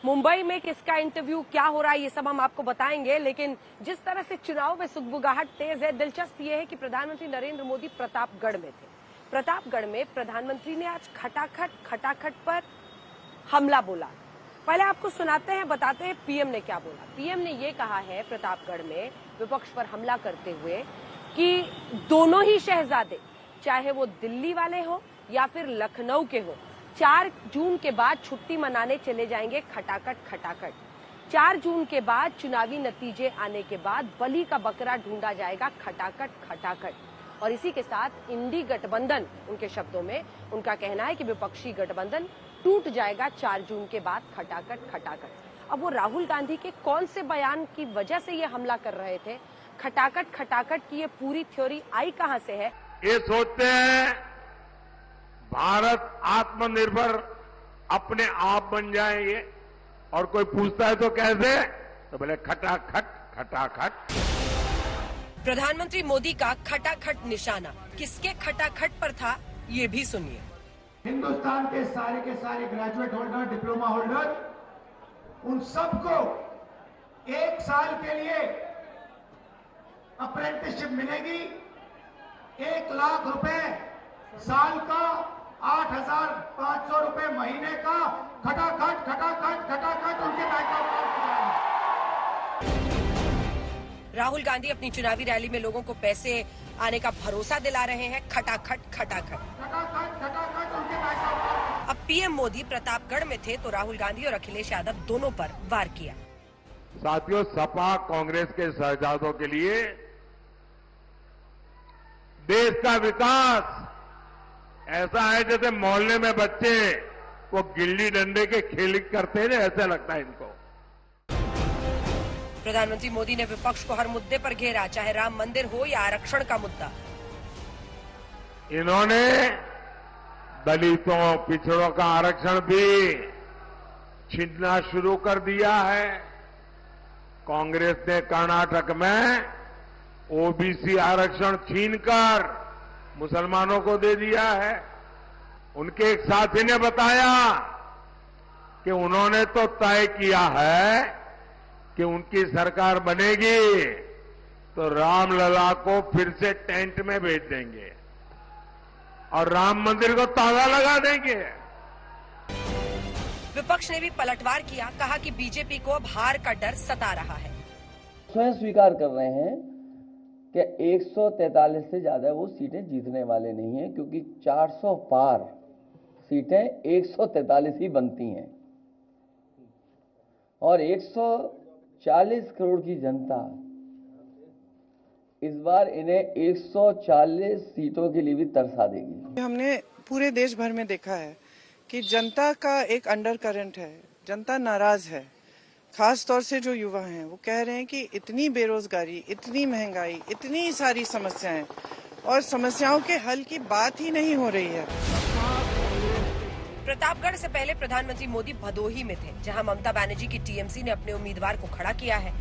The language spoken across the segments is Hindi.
मुंबई में किसका इंटरव्यू, क्या हो रहा है, ये सब हम आपको बताएंगे। लेकिन जिस तरह से चुनाव में सुगबुगाहट तेज है, दिलचस्प ये है कि प्रधानमंत्री नरेंद्र मोदी प्रतापगढ़ में थे। प्रतापगढ़ में प्रधानमंत्री ने आज खटाखट पर हमला बोला। पहले आपको सुनाते हैं, बताते हैं पीएम ने क्या बोला। पीएम ने ये कहा है प्रतापगढ़ में विपक्ष पर हमला करते हुए कि दोनों ही शहजादे, चाहे वो दिल्ली वाले हो या फिर लखनऊ के हो, 4 जून के बाद छुट्टी मनाने चले जाएंगे खटाखट। 4 जून के बाद चुनावी नतीजे आने के बाद बलि का बकरा ढूंढा जाएगा खटाखट। और इसी के साथ इंडी गठबंधन, उनके शब्दों में उनका कहना है कि विपक्षी गठबंधन टूट जाएगा 4 जून के बाद खटाखट। अब वो राहुल गांधी के कौन से बयान की वजह से ये हमला कर रहे थे, खटाखट की ये पूरी थ्योरी आई कहां से है? ये सोचते हैं भारत आत्मनिर्भर अपने आप बन जाएंगे, और कोई पूछता है तो कैसे, तो बोले खटाखट। प्रधानमंत्री मोदी का खटाखट निशाना किसके खटाखट पर था, ये भी सुनिए। हिंदुस्तान के सारे ग्रेजुएट होल्डर, डिप्लोमा होल्डर, उन सबको 1 साल के लिए अप्रेंटिसशिप मिलेगी। 1 लाख रुपए साल का, 8,500 रुपए महीने का। खटाखट उनके बैंक अकाउंट में। राहुल गांधी अपनी चुनावी रैली में लोगों को पैसे आने का भरोसा दिला रहे हैं। खटाखट उनके बैंक अकाउंट। अब पीएम मोदी प्रतापगढ़ में थे तो राहुल गांधी और अखिलेश यादव दोनों पर वार किया। साथियों, सपा कांग्रेस के शहजादों के लिए देश का विकास ऐसा है जैसे मोहल्ले में बच्चे वो गिल्ली डंडे के खेल करते हैं, ऐसा लगता है इनको। प्रधानमंत्री मोदी ने विपक्ष को हर मुद्दे पर घेरा, चाहे राम मंदिर हो या आरक्षण का मुद्दा। इन्होंने दलितों, पिछड़ों का आरक्षण भी छीनना शुरू कर दिया है। कांग्रेस ने कर्नाटक में ओबीसी आरक्षण छीनकर मुसलमानों को दे दिया है। उनके एक साथी ने बताया कि उन्होंने तो तय किया है कि उनकी सरकार बनेगी तो रामलला को फिर से टेंट में भेज देंगे और राम मंदिर को ताला लगा देंगे। विपक्ष ने भी पलटवार किया, कहा कि बीजेपी को अब हार का डर सता रहा है। स्वयं स्वीकार कर रहे हैं कि 143 से ज्यादा वो सीटें जीतने वाले नहीं हैं, क्योंकि 400 पार सीटें 143 ही बनती हैं और 140 करोड़ की जनता इस बार इन्हें 140 सीटों के लिए भी तरसा देगी। हमने पूरे देश भर में देखा है कि जनता का एक अंडर करंट है, जनता नाराज है। खास तौर से जो युवा हैं वो कह रहे हैं कि इतनी बेरोजगारी, इतनी महंगाई, इतनी सारी समस्याएं और समस्याओं के हल की बात ही नहीं हो रही है। प्रतापगढ़ से पहले प्रधानमंत्री मोदी भदोही में थे, जहां ममता बनर्जी की टीएमसी ने अपने उम्मीदवार को खड़ा किया है।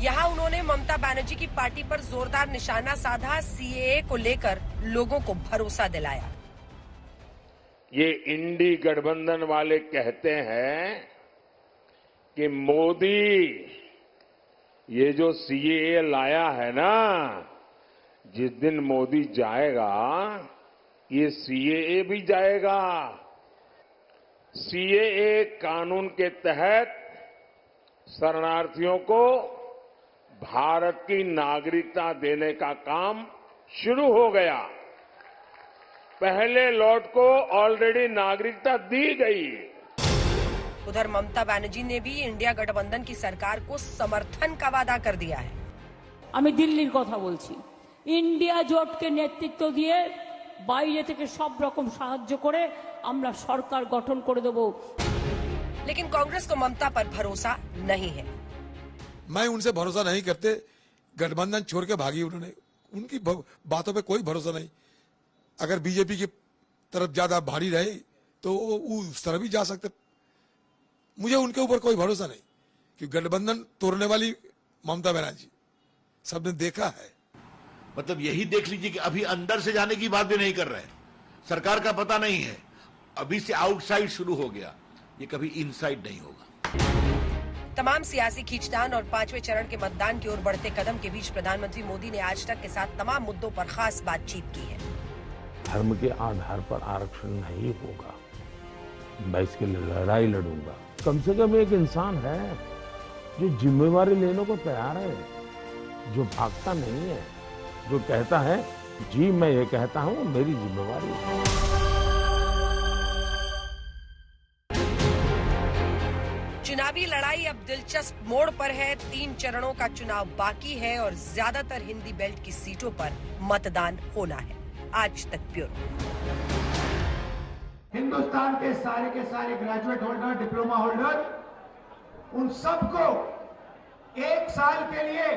यहां उन्होंने ममता बनर्जी की पार्टी पर जोरदार निशाना साधा, सीएए को लेकर लोगों को भरोसा दिलाया। ये इंडी गठबंधन वाले कहते हैं कि मोदी ये जो सीएए लाया है ना, जिस दिन मोदी जाएगा ये सीएए भी जाएगा। सीएए कानून के तहत शरणार्थियों को भारत की नागरिकता देने का काम शुरू हो गया। पहले लॉट को ऑलरेडी नागरिकता दी गई। उधर ममता बनर्जी ने भी इंडिया गठबंधन की सरकार को समर्थन का वादा कर दिया है। আমি দিল্লির কথা বলছি, ইন্ডিয়া জোটকে নেতৃত্ব দিয়ে বাইরে থেকে সব রকম সাহায্য করে আমরা সরকার গঠন করে দেব। लेकिन कांग्रेस को ममता पर भरोसा नहीं है। मैं उनसे भरोसा नहीं करते, गठबंधन छोड़ के भागी उन्होंने, उनकी बातों पे कोई भरोसा नहीं। अगर बीजेपी की तरफ ज्यादा भारी रहे तो वो उस तरफ भी जा सकते। मुझे उनके ऊपर कोई भरोसा नहीं, कि गठबंधन तोड़ने वाली ममता बनर्जी सबने देखा है। मतलब यही देख लीजिए कि अभी अंदर से जाने की बात भी नहीं कर रहे हैं, सरकार का पता नहीं है, अभी से आउटसाइड शुरू हो गया, ये कभी इनसाइड नहीं होगा। तमाम सियासी खींचतान और 5वें चरण के मतदान की ओर बढ़ते कदम के बीच प्रधानमंत्री मोदी ने आज तक के साथ तमाम मुद्दों पर खास बातचीत की है। धर्म के आधार पर आरक्षण नहीं होगा, मैं इसके लिए लड़ाई लड़ूंगा। कम से कम एक इंसान है जो जिम्मेवारी लेने को तैयार है, जो भागता नहीं है, जो कहता है जी मैं ये कहता हूं मेरी जिम्मेवारी है। चुनावी लड़ाई अब दिलचस्प मोड़ पर है। 3 चरणों का चुनाव बाकी है और ज्यादातर हिंदी बेल्ट की सीटों पर मतदान होना है। आज तक ब्यूरो। हिंदुस्तान के सारे ग्रेजुएट होल्डर, डिप्लोमा होल्डर, उन सबको 1 साल के लिए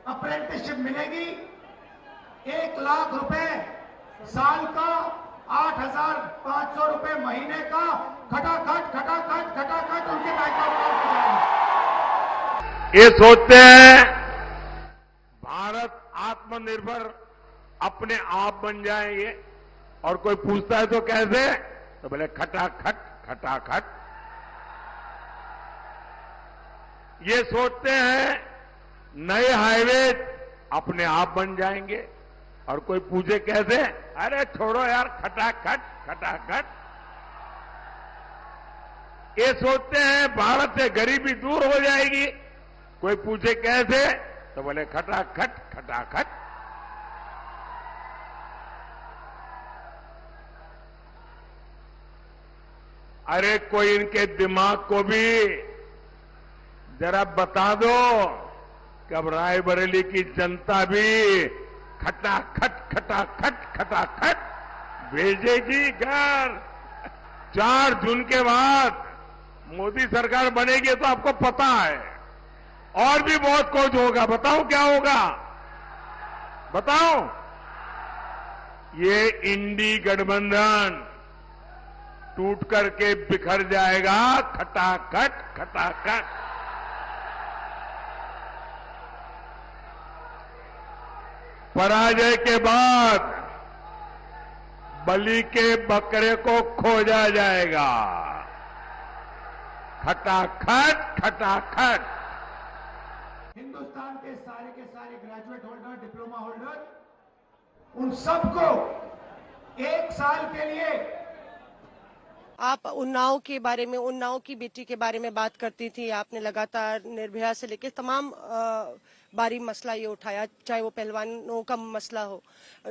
अप्रेंटिसशिप मिलेगी। 1 लाख रुपए साल का, 8,500 रुपए महीने का, खटाखट उनके बैंक अकाउंट में जाएंगे। ये सोचते हैं भारत आत्मनिर्भर अपने आप बन जाएंगे, और कोई पूछता है तो कैसे, तो बोले खटाखट। ये सोचते हैं नए हाईवे अपने आप बन जाएंगे, और कोई पूछे कैसे, अरे छोड़ो यार खटाखट। ये सोचते हैं भारत से गरीबी दूर हो जाएगी, कोई पूछे कैसे, तो बोले खटाखट। अरे कोई इनके दिमाग को भी जरा बता दो कि अब रायबरेली की जनता भी खटाखट भेजेगी घर। 4 जून के बाद मोदी सरकार बनेगी तो आपको पता है, और भी बहुत कुछ होगा। बताओ क्या होगा, बताओ। ये इंडी गठबंधन टूट करके बिखर जाएगा, खटाखट। पराजय के बाद बलि के बकरे को खोजा जाएगा, खटाखट। हिंदुस्तान के सारे ग्रेजुएट होल्डर, डिप्लोमा होल्डर, उन सबको 1 साल के लिए। आप उन्नाव के बारे में, उन्नाव की बेटी के बारे में बात करती थी। आपने लगातार निर्भया से लेकर तमाम बारी मसला ये उठाया, चाहे वो पहलवानों का मसला हो,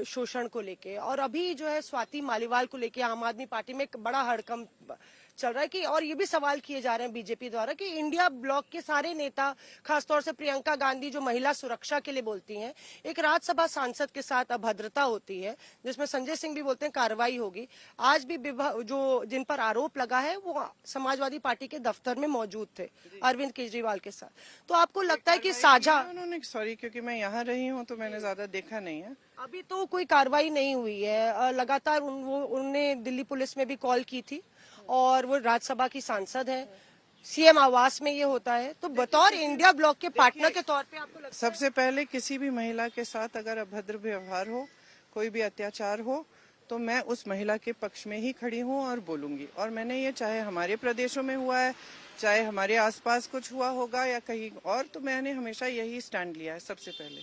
शोषण को लेके, और अभी जो है स्वाति मालीवाल को लेके आम आदमी पार्टी में एक बड़ा हड़कंप चल रहा है कि, और ये भी सवाल किए जा रहे हैं बीजेपी द्वारा कि इंडिया ब्लॉक के सारे नेता, खासतौर से प्रियंका गांधी जो महिला सुरक्षा के लिए बोलती हैं, एक राज्यसभा सांसद के साथ अभद्रता होती है, जिसमें संजय सिंह भी बोलते हैं कार्रवाई होगी। आज भी जो जिन पर आरोप लगा है वो समाजवादी पार्टी के दफ्तर में मौजूद थे अरविंद केजरीवाल के साथ। तो आपको लगता है कि साझा, उन्होंने, सॉरी क्योंकि मैं यहाँ रही हूँ तो मैंने ज्यादा देखा नहीं है, अभी तो कोई कार्रवाई नहीं हुई है। लगातार उन्होंने दिल्ली पुलिस में भी कॉल की थी, और वो राज्यसभा की सांसद है, सीएम आवास में ये होता है। तो बतौर इंडिया ब्लॉक के पार्टनर के तौर पे आपको लगता है? सबसे पहले किसी भी महिला के साथ अगर अभद्र व्यवहार हो, कोई भी अत्याचार हो, तो मैं उस महिला के पक्ष में ही खड़ी हूँ और बोलूंगी। और मैंने ये, चाहे हमारे प्रदेशों में हुआ है, चाहे हमारे आसपास कुछ हुआ होगा या कहीं और, तो मैंने हमेशा यही स्टैंड लिया है सबसे पहले।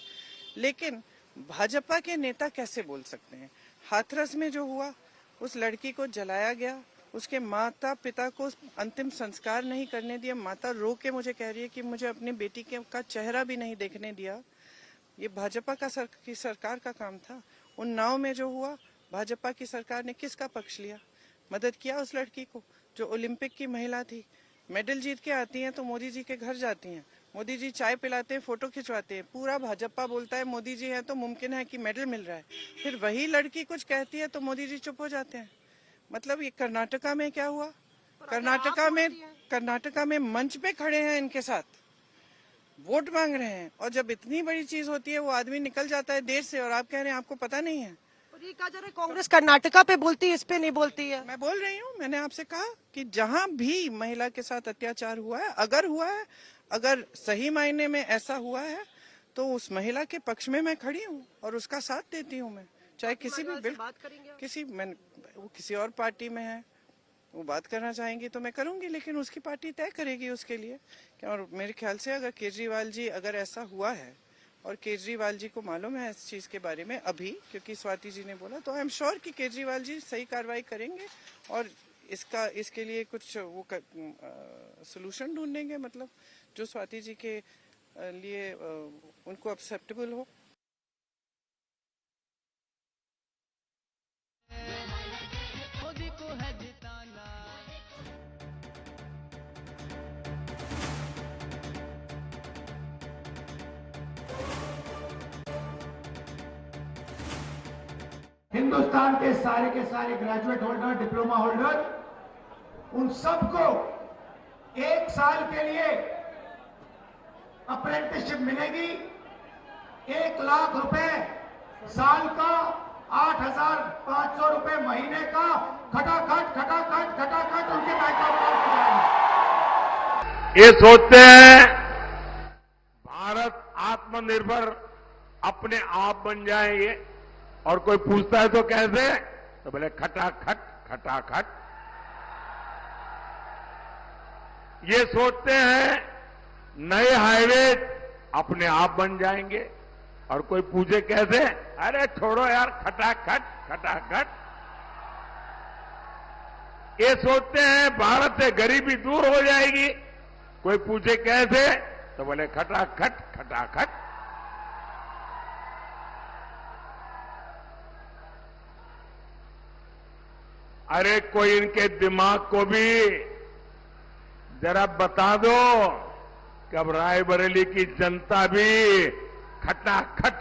लेकिन भाजपा के नेता कैसे बोल सकते हैं? हाथरस में जो हुआ, उस लड़की को जलाया गया, उसके माता पिता को अंतिम संस्कार नहीं करने दिया, माता रो के मुझे कह रही है कि मुझे अपनी बेटी का चेहरा भी नहीं देखने दिया। ये भाजपा की सरकार का काम था। उन्नाव में जो हुआ, भाजपा की सरकार ने किसका पक्ष लिया? मदद किया उस लड़की को जो ओलंपिक की महिला थी, मेडल जीत के आती हैं तो मोदी जी के घर जाती हैं, मोदी जी चाय पिलाते हैं, फोटो खिंचवाते हैं, पूरा भाजपा बोलता है मोदी जी है तो मुमकिन है कि मेडल मिल रहा है। फिर वही लड़की कुछ कहती है तो मोदी जी चुप हो जाते हैं। मतलब ये कर्नाटका में क्या हुआ? कर्नाटका में मंच पे खड़े हैं, इनके साथ वोट मांग रहे हैं, और जब इतनी बड़ी चीज होती है वो आदमी निकल जाता है देर से, और आप कह रहे हैं आपको पता नहीं है। ये कहा जा रहा है कांग्रेस कर्नाटका पे बोलती है, इस पे नहीं बोलती है। मैं बोल रही हूँ, मैंने आपसे कहा कि जहाँ भी महिला के साथ अत्याचार हुआ है, अगर सही मायने में ऐसा हुआ है तो उस महिला के पक्ष में मैं खड़ी हूँ और उसका साथ देती हूँ मैं, चाहे किसी भी बिल, वो किसी और पार्टी में है, वो बात करना चाहेंगी तो मैं करूंगी, लेकिन उसकी पार्टी तय करेगी उसके लिए। और मेरे ख्याल से अगर केजरीवाल जी, अगर ऐसा हुआ है और केजरीवाल जी को मालूम है इस चीज के बारे में अभी, क्योंकि स्वाति जी ने बोला, तो आई एम श्योर कि केजरीवाल जी सही कार्रवाई करेंगे और इसके लिए कुछ वो सोल्यूशन ढूंढेंगे, मतलब जो स्वाति जी के लिए उनको एक्सेप्टेबल हो। हिंदुस्तान के सारे ग्रेजुएट होल्डर, डिप्लोमा होल्डर, उन सबको 1 साल के लिए अप्रेंटिसशिप मिलेगी। 1 लाख रुपए साल का, 8,500 रुपए महीने का, खटाखट उनके बैंक अकाउंट में जाएगा। ये सोचते हैं भारत आत्मनिर्भर अपने आप बन जाएंगे, और कोई पूछता है तो कैसे, तो बोले खटाखट। ये सोचते हैं नए हाईवे अपने आप बन जाएंगे, और कोई पूछे कैसे, अरे छोड़ो यार, खटाखट। ये सोचते हैं भारत से गरीबी दूर हो जाएगी, कोई पूछे कैसे, तो बोले खटाखट। अरे कोई इनके दिमाग को भी जरा बता दो कि अब रायबरेली की जनता भी खटाखट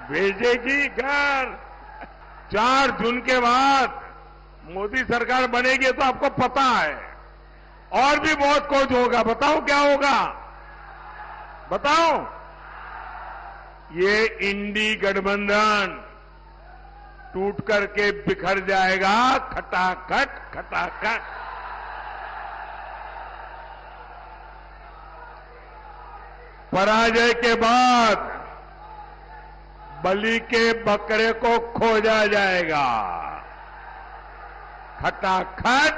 भेजेगी घर। 4 जून के बाद मोदी सरकार बनेगी तो आपको पता है, और भी बहुत कुछ होगा। बताओ क्या होगा, बताओ। ये इंडी गठबंधन टूट करके बिखर जाएगा, खटाखट। पराजय के बाद बलि के बकरे को खोजा जाएगा, खटाखट।